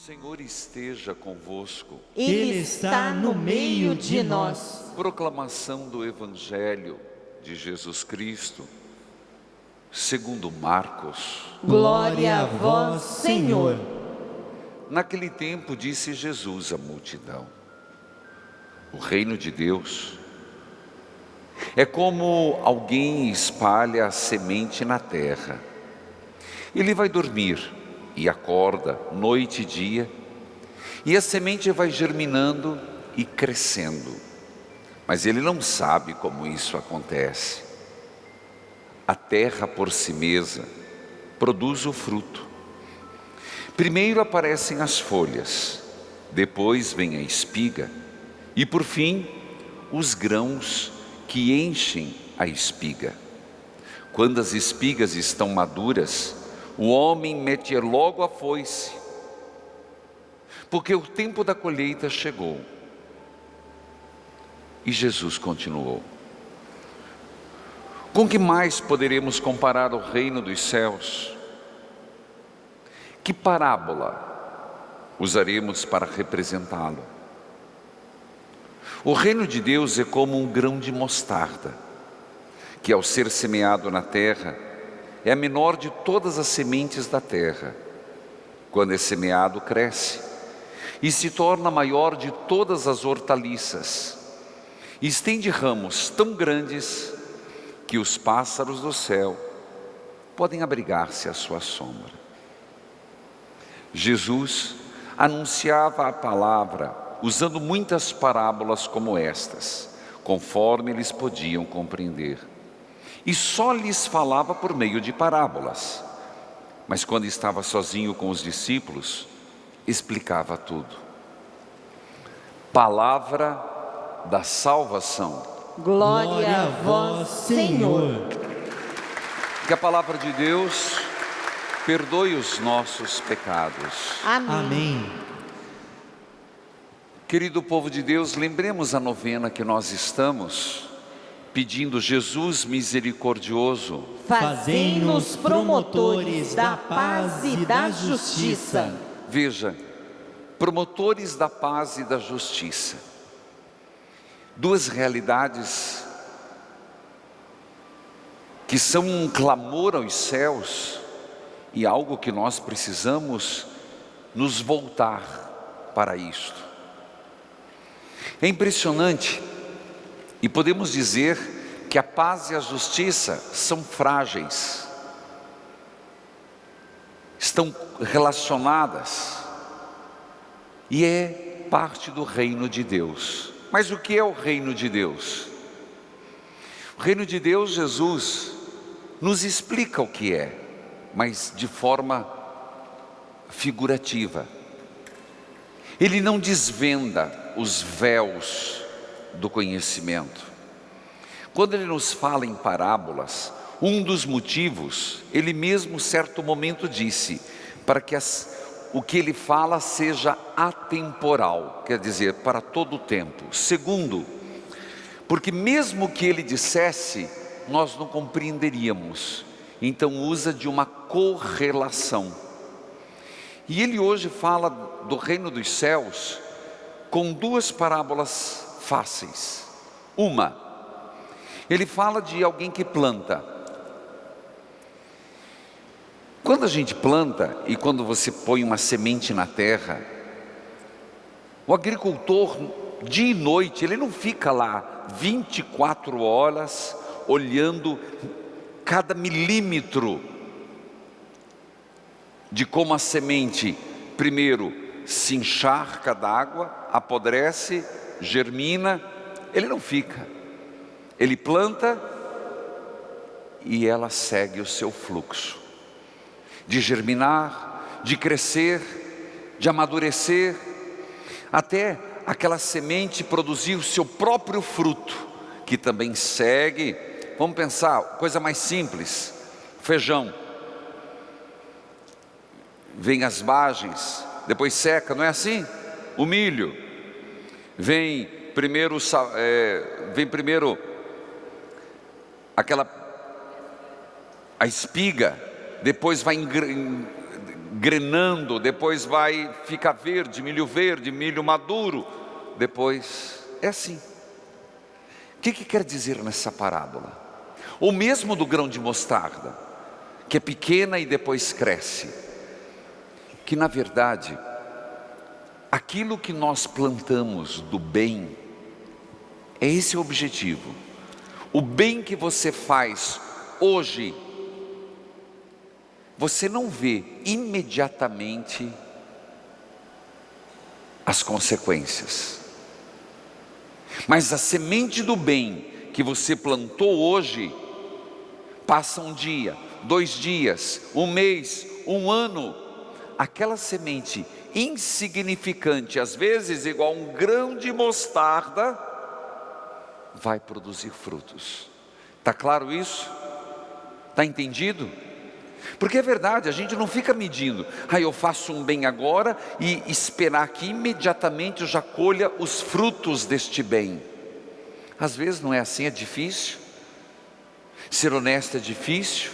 Senhor esteja convosco. Ele está no meio de nós. Proclamação do Evangelho de Jesus Cristo, segundo Marcos. Glória a vós, Senhor. Naquele tempo disse Jesus à multidão: o reino de Deus é como alguém espalha a semente na terra. Ele vai dormir e acorda noite e dia, e a semente vai germinando e crescendo, mas ele não sabe como isso acontece. A terra por si mesma produz o fruto. Primeiro aparecem as folhas, depois vem a espiga e por fim os grãos que enchem a espiga. Quando as espigas estão maduras, o homem mete logo a foice, porque o tempo da colheita chegou. E Jesus continuou: com que mais poderemos comparar o reino dos céus? Que parábola usaremos para representá-lo? O reino de Deus é como um grão de mostarda, que ao ser semeado na terra, é a menor de todas as sementes da terra. Quando é semeado, cresce e se torna a maior de todas as hortaliças, e estende ramos tão grandes que os pássaros do céu podem abrigar-se à sua sombra. Jesus anunciava a palavra usando muitas parábolas como estas, conforme eles podiam compreender. E só lhes falava por meio de parábolas. Mas quando estava sozinho com os discípulos, explicava tudo. Palavra da salvação. Glória a vós, Senhor. Que a palavra de Deus perdoe os nossos pecados. Amém. Querido povo de Deus, lembremos a novena que nós estamos pedindo: Jesus misericordioso, Fazei-nos promotores da paz e da justiça. Veja, promotores da paz e da justiça. Duas realidades que são um clamor aos céus e algo que nós precisamos nos voltar para isto. É impressionante, e podemos dizer que a paz e a justiça são frágeis, estão relacionadas, e é parte do reino de Deus. Mas o que é o reino de Deus? O reino de Deus, Jesus nos explica o que é, mas de forma figurativa. Ele não desvenda os véus do conhecimento. Quando ele nos fala em parábolas, um dos motivos, ele mesmo certo momento disse, para que o que ele fala seja atemporal, quer dizer, para todo o tempo. Segundo, porque mesmo que ele dissesse, nós não compreenderíamos, então usa de uma correlação. E ele hoje fala do reino dos céus com duas parábolas fáceis. Uma, ele fala de alguém que planta. Quando a gente planta e quando você põe uma semente na terra, o agricultor, dia e noite, ele não fica lá 24 horas olhando cada milímetro de como a semente, primeiro, se encharca d'água, apodrece, germina. Ele não fica. Ele planta e ela segue o seu fluxo de germinar, de crescer, de amadurecer, até aquela semente produzir o seu próprio fruto, que também segue. Vamos pensar, coisa mais simples: feijão. Vem as vagens, depois seca, não é assim? O milho, vem primeiro a espiga, depois vai grenando, depois vai ficar verde, milho maduro, depois é assim. O que quer dizer nessa parábola? Ou mesmo do grão de mostarda, que é pequena e depois cresce, que na verdade, aquilo que nós plantamos do bem, é esse o objetivo. O bem que você faz hoje, você não vê imediatamente as consequências. Mas a semente do bem que você plantou hoje, passa um dia, 2 dias, 1 mês, 1 ano, aquela semente insignificante, às vezes igual a um grão de mostarda, vai produzir frutos. Está claro isso? Está entendido? Porque é verdade, a gente não fica medindo, eu faço um bem agora e esperar que imediatamente eu já colha os frutos deste bem. Às vezes não é assim, é difícil. Ser honesto é difícil,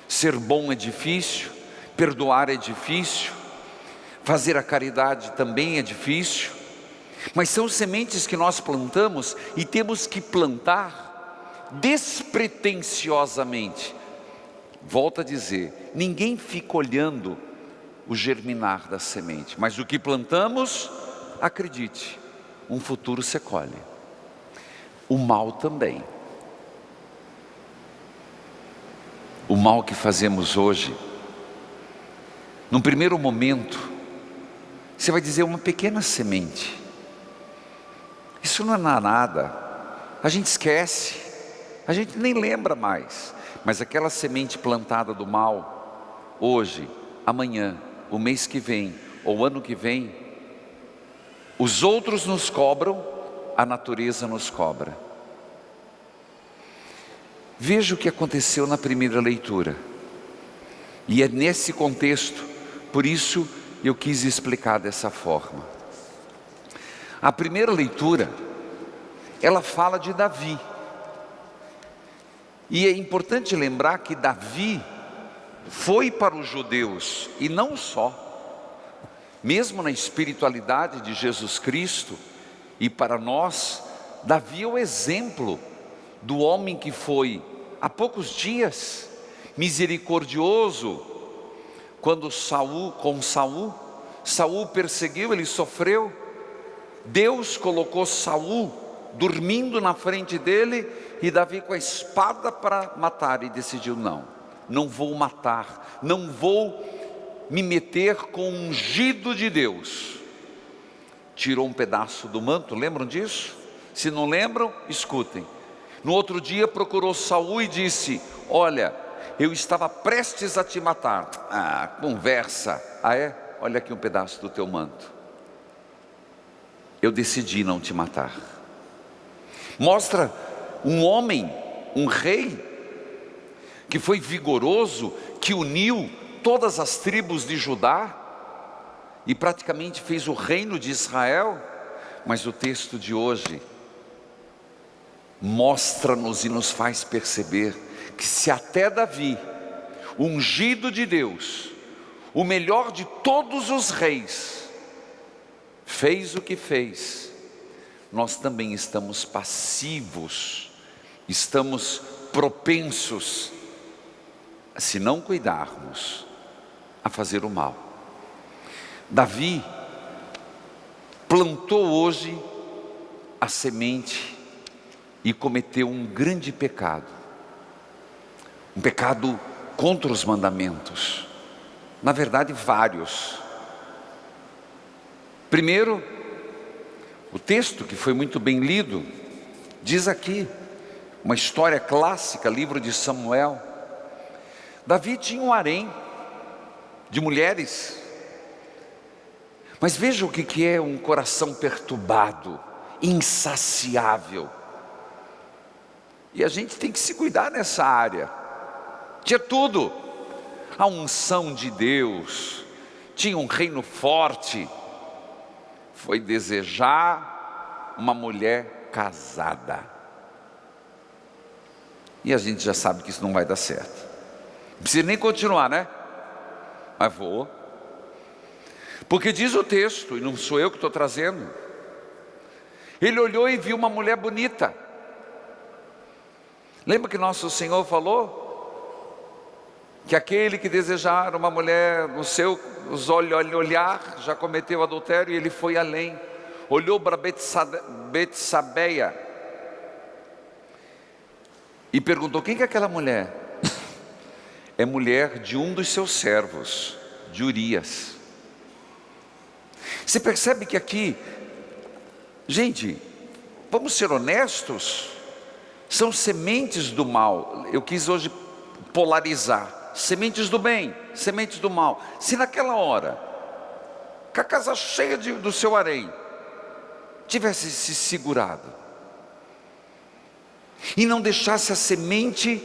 ser bom é difícil, perdoar é difícil, fazer a caridade também é difícil. Mas são sementes que nós plantamos e temos que plantar despretensiosamente. Volto a dizer, ninguém fica olhando o germinar da semente, mas o que plantamos, acredite, um futuro se colhe. O mal também. O mal que fazemos hoje, num primeiro momento, você vai dizer uma pequena semente. Isso não é nada, a gente esquece, a gente nem lembra mais. Mas aquela semente plantada do mal, hoje, amanhã, o mês que vem, ou ano que vem, os outros nos cobram, a natureza nos cobra. Veja o que aconteceu na primeira leitura. E é nesse contexto, por isso eu quis explicar dessa forma. A primeira leitura, ela fala de Davi. E é importante lembrar que Davi foi para os judeus, e não só, mesmo na espiritualidade de Jesus Cristo, e para nós, Davi é o exemplo do homem que foi, há poucos dias, misericordioso, quando Saul perseguiu, ele sofreu, Deus colocou Saul dormindo na frente dele, e Davi com a espada para matar, e decidiu, não vou matar, não vou me meter com o ungido de Deus. Tirou um pedaço do manto, lembram disso? Se não lembram, escutem. No outro dia procurou Saul e disse, olha, eu estava prestes a te matar. Conversa. É? Olha aqui um pedaço do teu manto. Eu decidi não te matar. Mostra um homem, um rei, que foi vigoroso, que uniu todas as tribos de Judá, e praticamente fez o reino de Israel. Mas o texto de hoje mostra-nos e nos faz perceber que se até Davi, ungido de Deus, o melhor de todos os reis, fez o que fez, nós também estamos passivos, estamos propensos, se não cuidarmos, a fazer o mal. Davi plantou hoje a semente e cometeu um grande pecado, um pecado contra os mandamentos, na verdade vários. Primeiro, o texto que foi muito bem lido, diz aqui, uma história clássica, livro de Samuel. Davi tinha um harém de mulheres, mas veja o que é um coração perturbado, insaciável. E a gente tem que se cuidar nessa área. Tinha tudo, a unção de Deus, tinha um reino forte. Foi desejar uma mulher casada. E a gente já sabe que isso não vai dar certo. Não precisa nem continuar, né? Mas vou. Porque diz o texto, e não sou eu que estou trazendo, ele olhou e viu uma mulher bonita. Lembra que nosso Senhor falou que aquele que desejar uma mulher no seu olhar já cometeu adultério, e ele foi além. Olhou para Betsabeia e perguntou: quem que é aquela mulher? É mulher de um dos seus servos, de Urias. Você percebe que aqui, gente, vamos ser honestos, são sementes do mal. Eu quis hoje polarizar: sementes do bem, sementes do mal. Se naquela hora, com a casa cheia do seu harém, tivesse se segurado e não deixasse a semente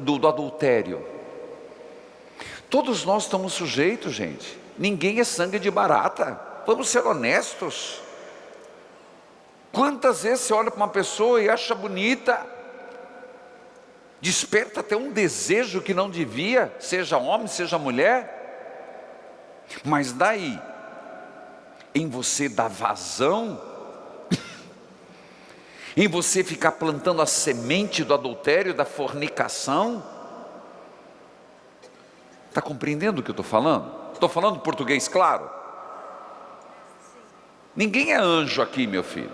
do adultério, todos nós estamos sujeitos, gente. Ninguém é sangue de barata, vamos ser honestos. Quantas vezes você olha para uma pessoa e acha bonita, desperta até um desejo que não devia, seja homem, seja mulher, mas daí, em você dar vazão, em você ficar plantando a semente do adultério, da fornicação. Está compreendendo o que eu estou falando? Estou falando português claro? Ninguém é anjo aqui, meu filho.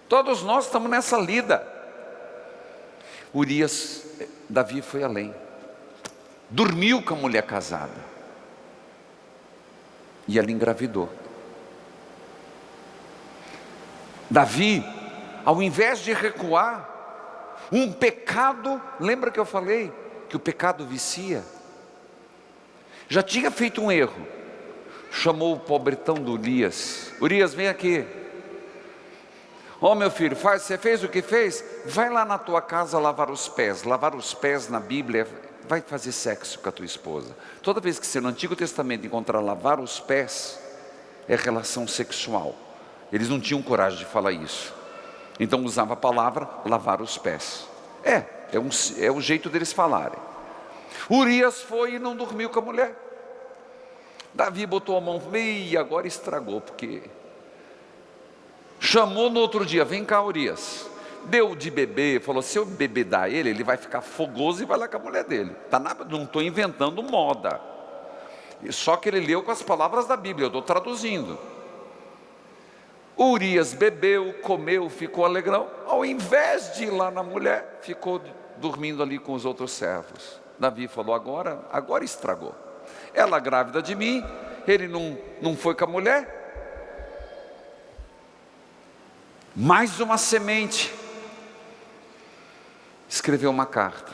Todos nós estamos nessa lida. Davi foi além. Dormiu com a mulher casada. E ela engravidou. Davi, ao invés de recuar, um pecado, lembra que eu falei que o pecado vicia? Já tinha feito um erro, chamou o pobretão do Urias: Urias, vem aqui. Ó, meu filho, você fez o que fez? Vai lá na tua casa lavar os pés. Lavar os pés na Bíblia, vai fazer sexo com a tua esposa. Toda vez que você no Antigo Testamento encontrar lavar os pés, é relação sexual. Eles não tinham coragem de falar isso, então usava a palavra lavar os pés. É o jeito deles falarem. Urias foi e não dormiu com a mulher. Davi botou a mão e agora estragou, porque chamou no outro dia: vem cá, Urias. Deu de beber, falou: se eu bebedar ele vai ficar fogoso e vai lá com a mulher dele. Não estou inventando moda, só que ele leu com as palavras da Bíblia, eu estou traduzindo. Urias bebeu, comeu, ficou alegrão. Ao invés de ir lá na mulher, ficou dormindo ali com os outros servos. Davi falou: agora estragou. Ela grávida de mim, ele não foi com a mulher. Mais uma semente. Escreveu uma carta.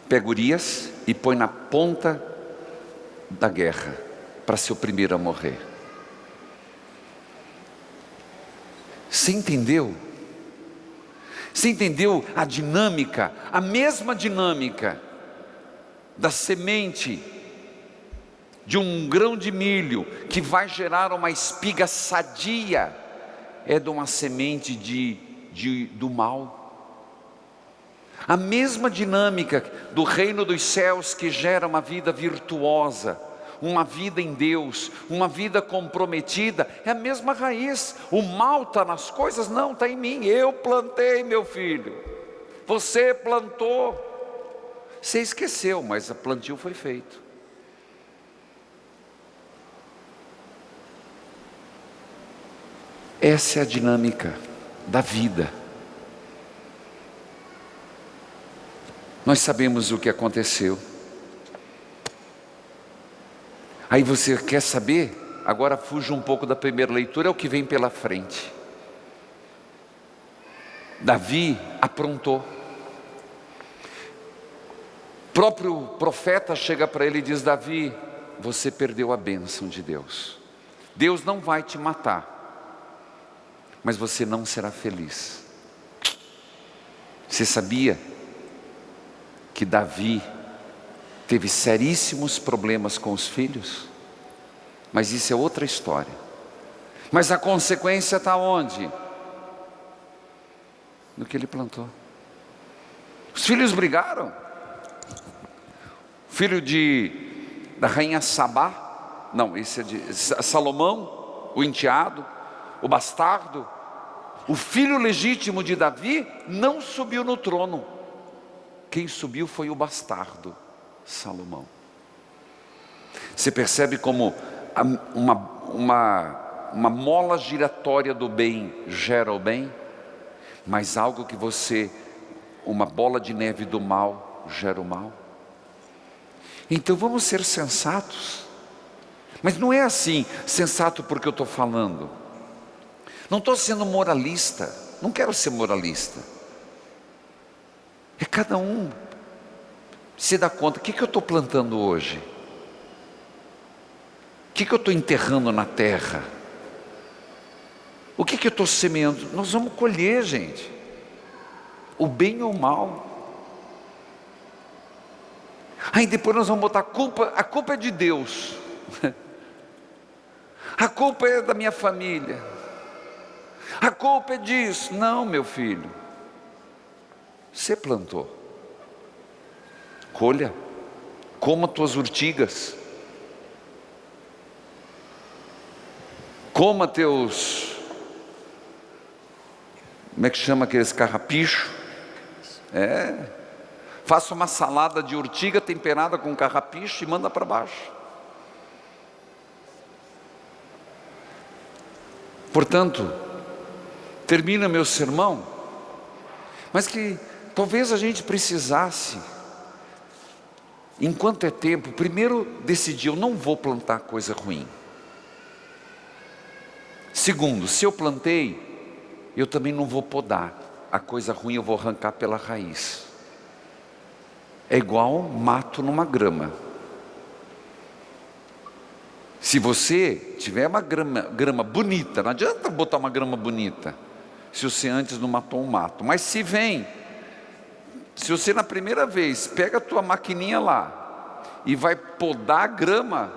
Pega Urias e põe na ponta da guerra, para ser o primeiro a morrer. Você entendeu? Você entendeu a dinâmica? A mesma dinâmica da semente de um grão de milho que vai gerar uma espiga sadia, é de uma semente do mal. A mesma dinâmica do reino dos céus que gera uma vida virtuosa, uma vida em Deus, uma vida comprometida, é a mesma raiz. O mal está nas coisas? Não, está em mim. Eu plantei, meu filho. Você plantou. Você esqueceu, mas o plantio foi feito. Essa é a dinâmica da vida. Nós sabemos o que aconteceu. Aí você quer saber? Agora fuja um pouco da primeira leitura, é o que vem pela frente. Davi aprontou. O próprio profeta chega para ele e diz: Davi, você perdeu a bênção de Deus. Deus não vai te matar, mas você não será feliz. Você sabia que Davi teve seríssimos problemas com os filhos? Mas isso é outra história. Mas a consequência está onde? No que ele plantou. Os filhos brigaram. O filho de da rainha Sabá, não, esse é de Salomão, o enteado, o bastardo, o filho legítimo de Davi, não subiu no trono. Quem subiu foi o bastardo, Salomão. Você percebe como uma mola giratória do bem gera o bem, mas algo que uma bola de neve do mal gera o mal? Então vamos ser sensatos. Mas não é assim, sensato porque eu estou falando. Não estou sendo moralista, não quero ser moralista. É cada um se dá conta, o que eu estou plantando hoje? O que eu estou enterrando na terra? O que eu estou semeando? Nós vamos colher, gente, o bem ou o mal. Aí depois nós vamos botar a culpa é de Deus, a culpa é da minha família, a culpa é disso. Não, meu filho, você plantou, colha, coma tuas urtigas, coma teus, como é que chama aqueles carrapichos? Faça uma salada de urtiga temperada com carrapicho e manda para baixo. Portanto, termina meu sermão, mas que talvez a gente precisasse, enquanto é tempo, primeiro decidir, eu não vou plantar coisa ruim. Segundo, se eu plantei, eu também não vou podar. A coisa ruim eu vou arrancar pela raiz. É igual mato numa grama. Se você tiver uma grama bonita, não adianta botar uma grama bonita se você antes não matou um mato. Mas se você na primeira vez pega a tua maquininha lá e vai podar a grama,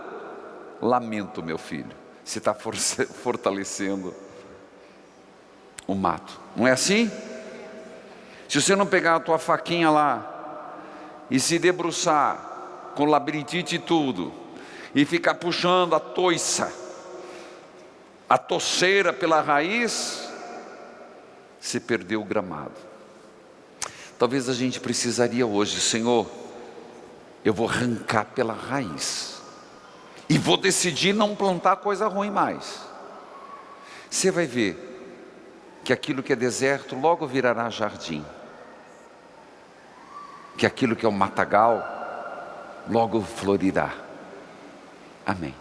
lamento, meu filho, você está fortalecendo o mato. Não é assim? Se você não pegar a tua faquinha lá e se debruçar com labirintite e tudo, e ficar puxando a toiça, a toceira pela raiz, se perdeu o gramado. Talvez a gente precisaria hoje, Senhor, eu vou arrancar pela raiz, e vou decidir não plantar coisa ruim mais. Você vai ver que aquilo que é deserto logo virará jardim, que aquilo que é um matagal logo florirá. Amém.